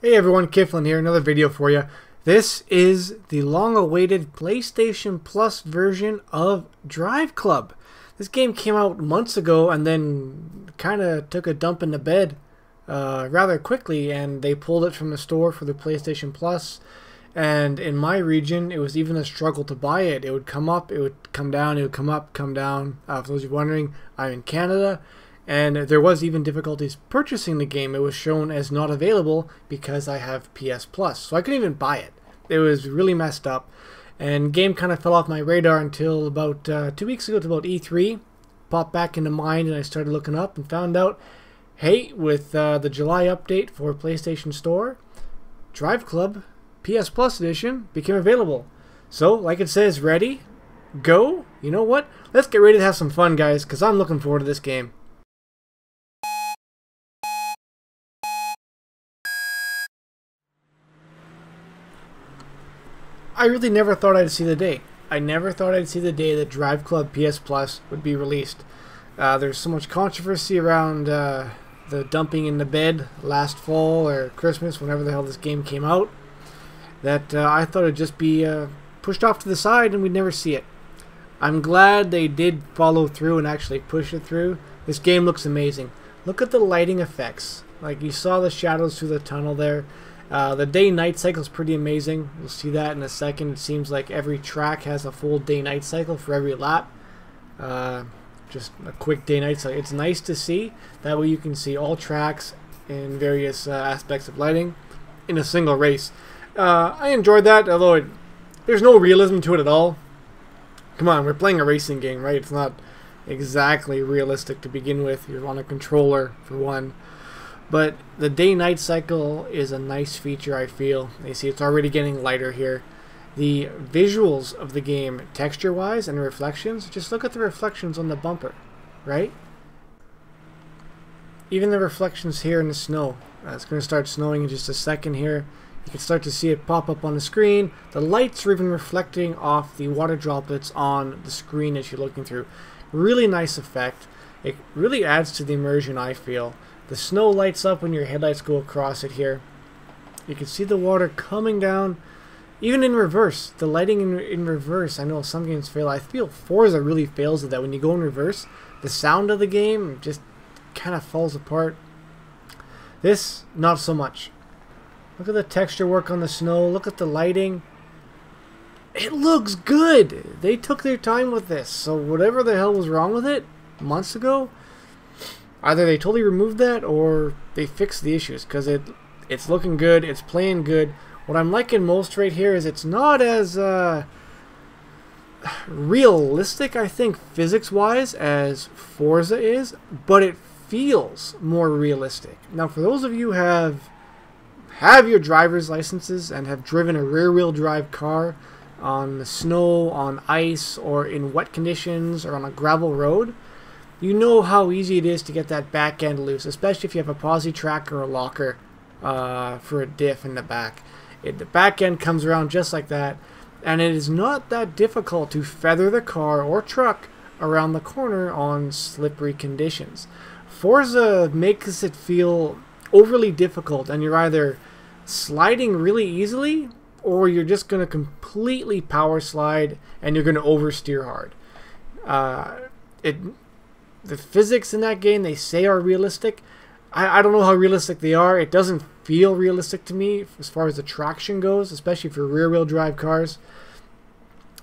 Hey everyone, Kiflin here, another video for you. This is the long-awaited PlayStation Plus version of Driveclub. This game came out months ago and then kind of took a dump in the bed rather quickly, and they pulled it from the store for the PlayStation Plus. And in my region, it was even a struggle to buy it. It would come up, it would come down, it would come up, come down. For those of you wondering, I'm in Canada. And there was even difficulties purchasing the game. It was shown as not available because I have PS Plus. So I couldn't even buy it. It was really messed up. And the game kind of fell off my radar until about 2 weeks ago, to about E3. Popped back into mind and I started looking up and found out, hey, with the July update for PlayStation Store, Driveclub PS Plus Edition became available. So, like it says, ready, go. You know what? Let's get ready to have some fun, guys, because I'm looking forward to this game. I really never thought I'd see the day. I never thought I'd see the day that Driveclub PS Plus would be released. There's so much controversy around the dumping in the bed last fall or Christmas, whenever the hell this game came out, that I thought it'd just be pushed off to the side and we'd never see it. I'm glad they did follow through and actually push it through. This game looks amazing. Look at the lighting effects. Like, you saw the shadows through the tunnel there. The day-night cycle is pretty amazing. You'll see that in a second. It seems like every track has a full day-night cycle for every lap. Just a quick day-night cycle. It's nice to see. That way you can see all tracks in various aspects of lighting in a single race. I enjoyed that, although there's no realism to it at all. Come on, we're playing a racing game, right? It's not exactly realistic to begin with. You're on a controller, for one. But the day-night cycle is a nice feature, I feel. You see, it's already getting lighter here. The visuals of the game, texture-wise and reflections, just look at the reflections on the bumper, right? Even the reflections here in the snow. It's going to start snowing in just a second here. You can start to see it pop up on the screen. The lights are even reflecting off the water droplets on the screen as you're looking through. Really nice effect. It really adds to the immersion, I feel. The snow lights up when your headlights go across it here. You can see the water coming down, even in reverse. The lighting in reverse, I know some games fail. I feel Forza really fails at that. When you go in reverse, the sound of the game just kind of falls apart. This, not so much. Look at the texture work on the snow. Look at the lighting. It looks good. They took their time with this. So whatever the hell was wrong with it months ago, either they totally removed that or they fixed the issues, because it's looking good, it's playing good. What I'm liking most right here is it's not as realistic, I think, physics-wise as Forza is, but it feels more realistic. Now, for those of you who have your driver's licenses and have driven a rear-wheel drive car on the snow, on ice, or in wet conditions, or on a gravel road, you know how easy it is to get that back end loose, especially if you have a posi track or a locker for a diff in the back. The back end comes around just like that, and it is not that difficult to feather the car or truck around the corner on slippery conditions. Forza makes it feel overly difficult, and you're either sliding really easily or you're just going to completely power slide and you're going to oversteer hard. The physics in that game, they say, are realistic. I don't know how realistic they are. It doesn't feel realistic to me as far as the traction goes, especially for rear-wheel drive cars.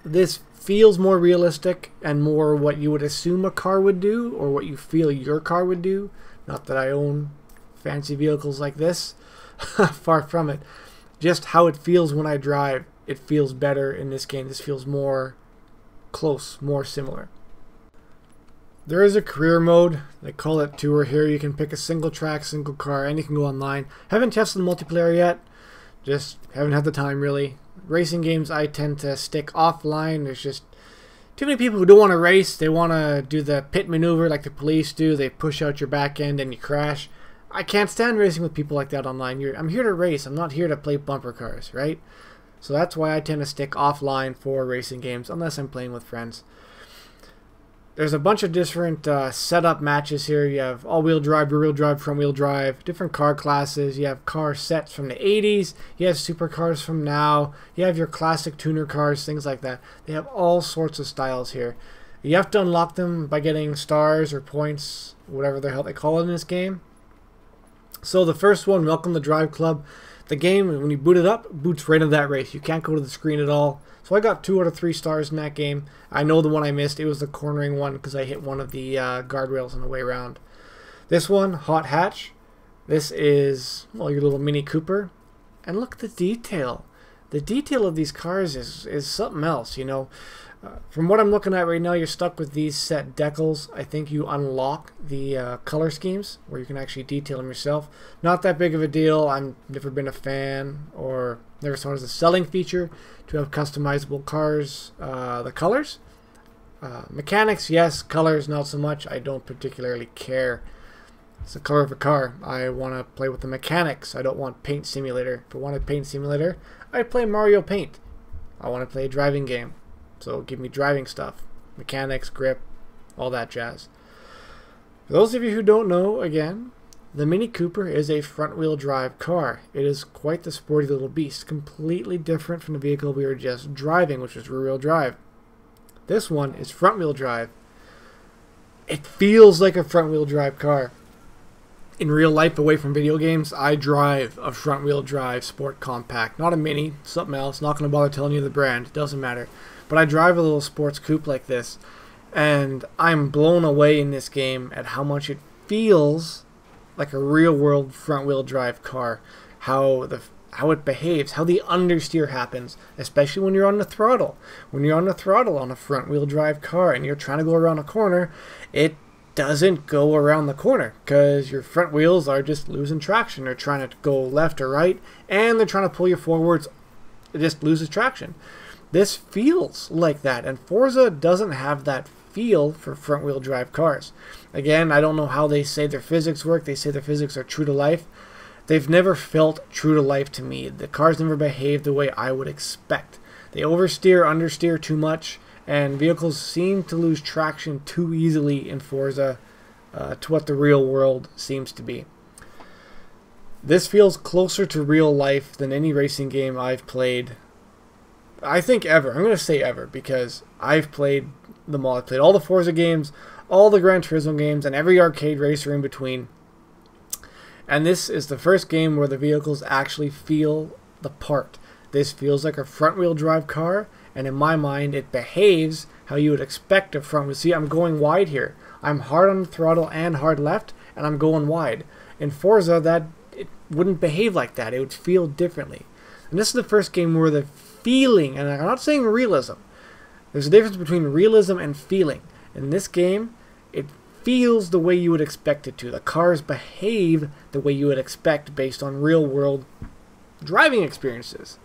This feels more realistic and more what you would assume a car would do, or what you feel your car would do. Not that I own fancy vehicles like this. Far from it. Just how it feels when I drive, it feels better in this game. This feels more close, more similar. There is a career mode. They call it Tour here. You can pick a single track, single car, and you can go online. Haven't tested the multiplayer yet. Just haven't had the time, really. Racing games, I tend to stick offline. There's just too many people who don't want to race. They want to do the pit maneuver like the police do. They push out your back end and you crash. I can't stand racing with people like that online. I'm here to race. I'm not here to play bumper cars, right? So that's why I tend to stick offline for racing games, unless I'm playing with friends. There's a bunch of different setup matches here. You have all-wheel drive, rear-wheel drive, front-wheel drive, different car classes. You have car sets from the 80s. You have supercars from now. You have your classic tuner cars, things like that. They have all sorts of styles here. You have to unlock them by getting stars or points, whatever the hell they call it in this game. So the first one, welcome to Driveclub. The game, when you boot it up, boots right into that race. You can't go to the screen at all. So I got 2 out of 3 stars in that game. I know the one I missed. It was the cornering one because I hit one of the guardrails on the way around. This one, Hot Hatch. This is, well, your little Mini Cooper. And look at the detail. The detail of these cars is something else, you know. From what I'm looking at right now, you're stuck with these set decals. I think you unlock the color schemes where you can actually detail them yourself. Not that big of a deal. I've never been a fan or never saw it as a selling feature to have customizable cars, the colors. Mechanics, yes. Colors, not so much. I don't particularly care. It's the color of a car. I want to play with the mechanics. I don't want Paint Simulator. If I wanted Paint Simulator, I'd play Mario Paint. I want to play a driving game. So give me driving stuff, mechanics, grip, all that jazz. For those of you who don't know, again, the Mini Cooper is a front-wheel drive car. It is quite the sporty little beast, completely different from the vehicle we were just driving, which was rear-wheel drive. This one is front-wheel drive. It feels like a front-wheel drive car. In real life, away from video games, I drive a front-wheel drive sport compact. Not a Mini, something else. Not going to bother telling you the brand. It doesn't matter. But I drive a little sports coupe like this, and I'm blown away in this game at how much it feels like a real-world front-wheel drive car. How it behaves, how the understeer happens, especially when you're on the throttle. When you're on the throttle on a front-wheel drive car and you're trying to go around a corner, it doesn't go around the corner because your front wheels are just losing traction. They're trying to go left or right, and they're trying to pull you forwards. It just loses traction. This feels like that, and Forza doesn't have that feel for front-wheel drive cars. Again, I don't know how they say their physics work. They say their physics are true to life. They've never felt true to life to me. The cars never behave the way I would expect. They oversteer, understeer too much, and vehicles seem to lose traction too easily in Forza to what the real world seems to be. This feels closer to real life than any racing game I've played. I think ever. I'm going to say ever because I've played them all. I've played all the Forza games, all the Gran Turismo games, and every arcade racer in between. And this is the first game where the vehicles actually feel the part. This feels like a front-wheel drive car, and in my mind, it behaves how you would expect a front-wheel. See, I'm going wide here. I'm hard on the throttle and hard left, and I'm going wide. In Forza, it wouldn't behave like that. It would feel differently. And this is the first game where the feeling, and I'm not saying realism. There's a difference between realism and feeling. In this game, it feels the way you would expect it to. The cars behave the way you would expect based on real-world driving experiences.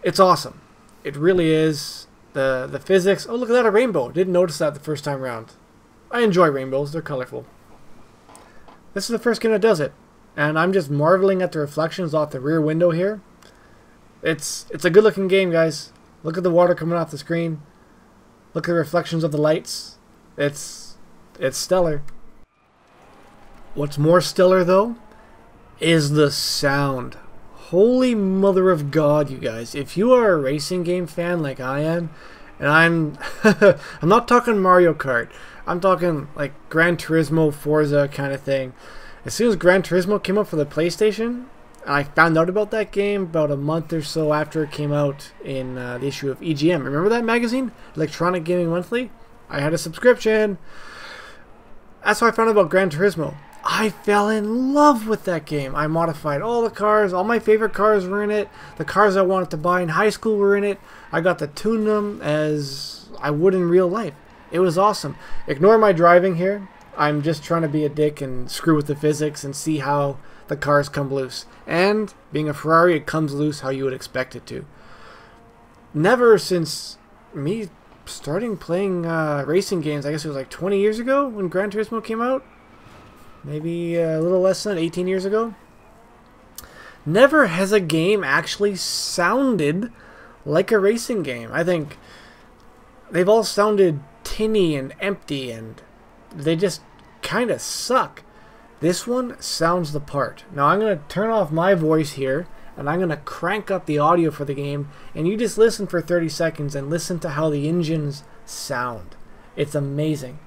It's awesome. It really is. The physics. Oh, look at that, a rainbow. Didn't notice that the first time around. I enjoy rainbows. They're colorful. This is the first game that does it. And I'm just marveling at the reflections off the rear window here. It's a good looking game, guys. Look at the water coming off the screen. Look at the reflections of the lights. It's stellar. What's more stellar though is the sound. Holy mother of God, you guys. If you are a racing game fan like I am, and I'm I'm not talking Mario Kart. I'm talking like Gran Turismo, Forza kind of thing. As soon as Gran Turismo came up for the PlayStation, I found out about that game about a month or so after it came out in the issue of EGM. Remember that magazine? Electronic Gaming Monthly? I had a subscription. That's how I found out about Gran Turismo. I fell in love with that game. I modified all the cars. All my favorite cars were in it. The cars I wanted to buy in high school were in it. I got to tune them as I would in real life. It was awesome. Ignore my driving here. I'm just trying to be a dick and screw with the physics and see how the cars come loose. And being a Ferrari, it comes loose how you would expect it to. Never since me starting playing racing games, I guess it was like 20 years ago when Gran Turismo came out. Maybe a little less than 18 years ago. Never has a game actually sounded like a racing game. I think they've all sounded tinny and empty, and they just kind of suck. This one sounds the part. Now I'm going to turn off my voice here, and I'm going to crank up the audio for the game, and you just listen for 30 seconds and listen to how the engines sound. It's amazing.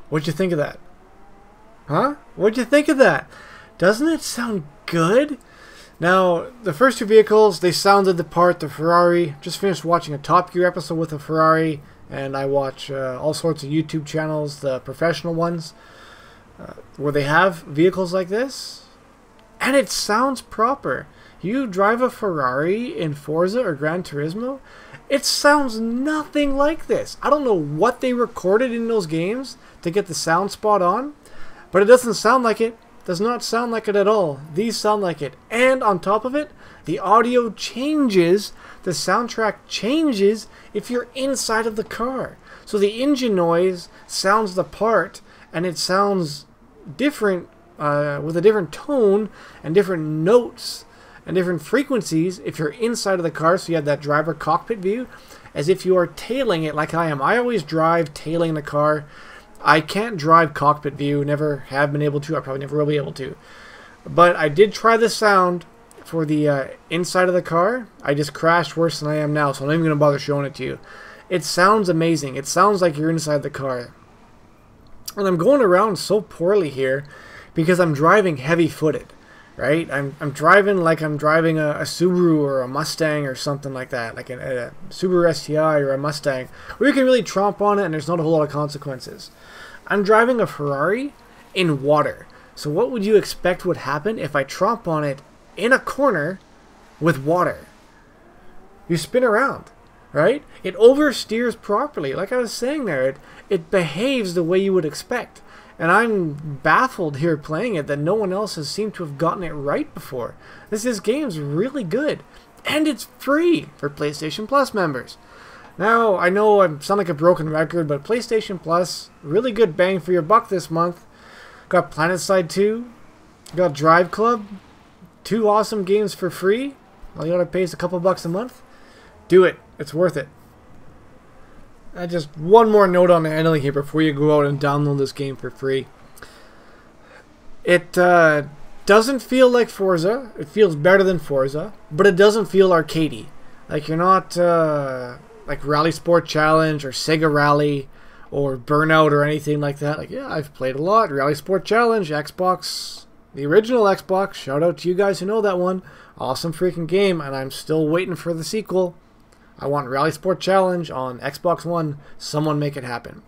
What'd you think of that? Huh? What'd you think of that? Doesn't it sound good? Now, the first two vehicles, they sounded the part. The Ferrari, just finished watching a Top Gear episode with a Ferrari, and I watch all sorts of YouTube channels, the professional ones, where they have vehicles like this, and it sounds proper. You drive a Ferrari in Forza or Gran Turismo, it sounds nothing like this. I don't know what they recorded in those games to get the sound spot on, but it doesn't sound like it. Does not sound like it at all. These sound like it. And on top of it, the audio changes, the soundtrack changes if you're inside of the car. So the engine noise sounds the part, and it sounds different, with a different tone and different notes and different frequencies if you're inside of the car, so you have that driver cockpit view, as if you are tailing it like I am. I always drive tailing the car. I can't drive cockpit view, never have been able to, I probably never will be able to. But I did try the sound for the inside of the car. I just crashed worse than I am now, so I'm not even going to bother showing it to you. It sounds amazing. It sounds like you're inside the car. And I'm going around so poorly here because I'm driving heavy-footed. Right? I'm driving like I'm driving a Subaru or a Mustang or something like that, like a Subaru STI or a Mustang, where you can really tromp on it and there's not a whole lot of consequences. I'm driving a Ferrari in water. So what would you expect would happen if I tromp on it in a corner with water? You spin around, right? It oversteers properly. Like I was saying there, it behaves the way you would expect. And I'm baffled here playing it that no one else has seemed to have gotten it right before. This game's really good. And it's free for PlayStation Plus members. Now, I know I sound like a broken record, but PlayStation Plus, really good bang for your buck this month. Got PlanetSide 2, got Driveclub, 2 awesome games for free. All you gotta pay is a couple bucks a month. Do it. It's worth it. Just one more note on the handling here before you go out and download this game for free. It doesn't feel like Forza. It feels better than Forza, but it doesn't feel arcadey. Like you're not like Rally Sport Challenge or Sega Rally or Burnout or anything like that. Like, yeah, I've played a lot. Rally Sport Challenge, Xbox, the original Xbox. Shout out to you guys who know that one. Awesome freaking game, and I'm still waiting for the sequel. I want Rally Sport Challenge on Xbox One. Someone make it happen.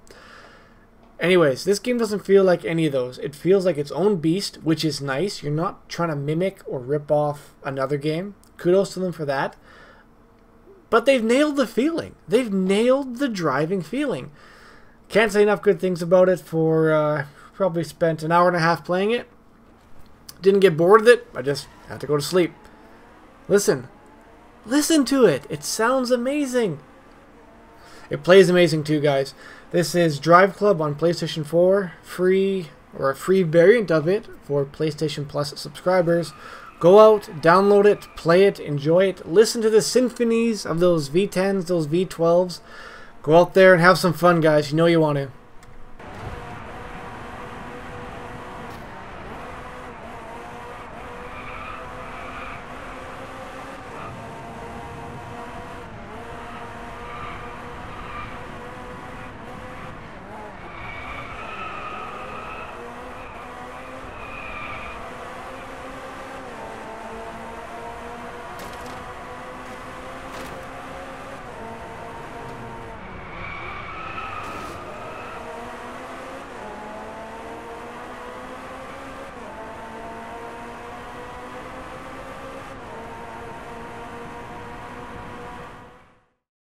Anyways, this game doesn't feel like any of those. It feels like its own beast, which is nice. You're not trying to mimic or rip off another game. Kudos to them for that. But they've nailed the feeling. They've nailed the driving feeling. Can't say enough good things about it. For probably spent an hour and a half playing it. Didn't get bored with it. I just had to go to sleep. Listen. Listen to it. It sounds amazing. It plays amazing too, guys. This is Driveclub on PlayStation 4. Free, or a free variant of it for PlayStation Plus subscribers. Go out, download it, play it, enjoy it. Listen to the symphonies of those V10s, those V12s. Go out there and have some fun, guys. You know you want to.